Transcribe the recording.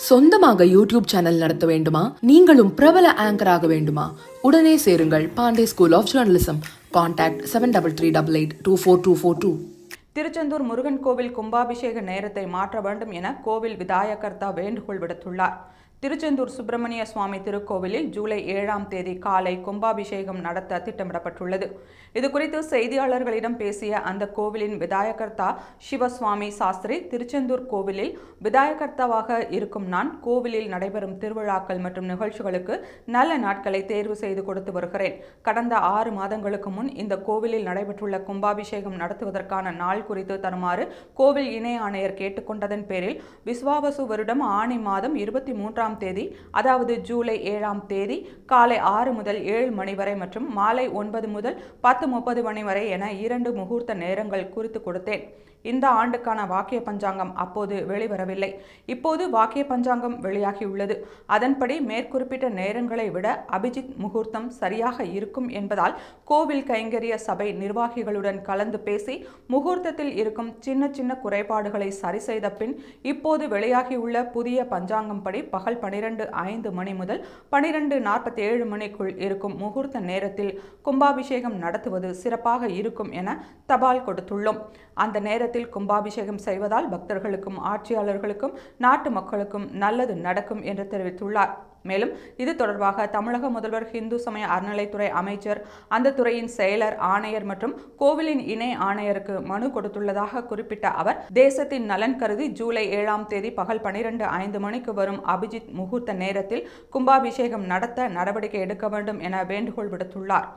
சொந்தமாக YouTube channel நடத்த வேண்டுமா? நீங்களும் பிரபல ஆங்கர் ஆக வேண்டுமா? உடனே சேருங்கள் Pandey school of journalism. Contact 7388824242. Tiruchendur Murugan கோவில் கும்பாபிஷேக நேரத்தை மாற்ற வேண்டும் என கோவில் விதாயகர்த்தா வேண்டுகோள் விடுத்துள்ளார். திருச்செந்தூர் சுப்பிரமணிய சுவாமி திருக்கோவிலில் ஜூலை 7ஆம் தேதி காலை கும்பாபிஷேகம் நடத்த திட்டமிடப்பட்டுள்ளது. இதுகுறித்து செய்தியாளர்களிடம் பேசிய அந்த கோவிலின் விதாயகர்த்தா சிவசுவாமி சாஸ்திரி, திருச்செந்தூர் கோவிலில் விதாயகர்த்தாவாக இருக்கும் நான் கோவிலில் நடைபெறும் திருவிழாக்கள் மற்றும் நிகழ்ச்சிகளுக்கு நல்ல நாட்களை தேர்வு செய்து கொடுத்து வருகிறேன். கடந்த 6 மாதங்களுக்கு முன் இந்த கோவிலில் நடைபெற்றுள்ள கும்பாபிஷேகம் நடத்துவதற்கான நாள் குறித்து தருமாறு கோவில் இணை ஆணையர் கேட்டுக்கொண்டதன் பேரில் விஸ்வாவசு வருடம் ஆனி மாதம் 23ஆம் தேதி, அதாவது ஜூலை 7ஆம் தேதி காலை 6 முதல் 7 மணி வரை மற்றும் மாலை 9 முதல் 10:30 மணி வரை என 2 முகூர்த்த நேரங்கள் குறித்து கொடுத்தேன். இந்த ஆண்டுக்கான வாக்கிய பஞ்சாங்கம் அப்போது வெளிவரவில்லை. இப்போது வாக்கிய பஞ்சாங்கம் வெளியாகியுள்ளது. அதன்படி மேற்குறிப்பிட்ட நேரங்களை விட அபிஜித் முகூர்த்தம் சரியாக இருக்கும் என்பதால் கோவில் கைங்கரிய சபை நிர்வாகிகளுடன் கலந்து பேசி முகூர்த்தத்தில் இருக்கும் சின்ன சின்ன குறைபாடுகளை சரி செய்த பின் இப்போது வெளியாகியுள்ள புதிய பஞ்சாங்கம் படி பகல் 12:05 மணி முதல் 12:47 மணிக்குள் இருக்கும் முகூர்த்த நேரத்தில் கும்பாபிஷேகம் நடத்துவது சிறப்பாக இருக்கும் என தபால் கொடுத்துள்ளோம். அந்த நேரத்தில் கும்பாபிஷேகம் செய்வதால் பக்தர்களுக்கும் ஆட்சியாளர்களுக்கும் நாட்டு மக்களுக்கும் நல்லது நடக்கும் என்று தெரிவித்துள்ளார். மேலும் இது தொடர்பாக தமிழக முதல்வர், இந்து சமய அறநிலைத்துறை அமைச்சர், அந்த துறையின் செயலர், ஆணையர் மற்றும் கோவிலின் இணை ஆணையருக்கு மனு கொடுத்துள்ளதாக குறிப்பிட்ட அவர், தேசத்தின் நலன் கருதி ஜூலை 7ஆம் தேதி பகல் 12:05 மணிக்கு வரும் அபிஜித் முகூர்த்த நேரத்தில் கும்பாபிஷேகம் நடத்த நடவடிக்கை எடுக்க வேண்டும் என வேண்டுகோள் விடுத்துள்ளார்.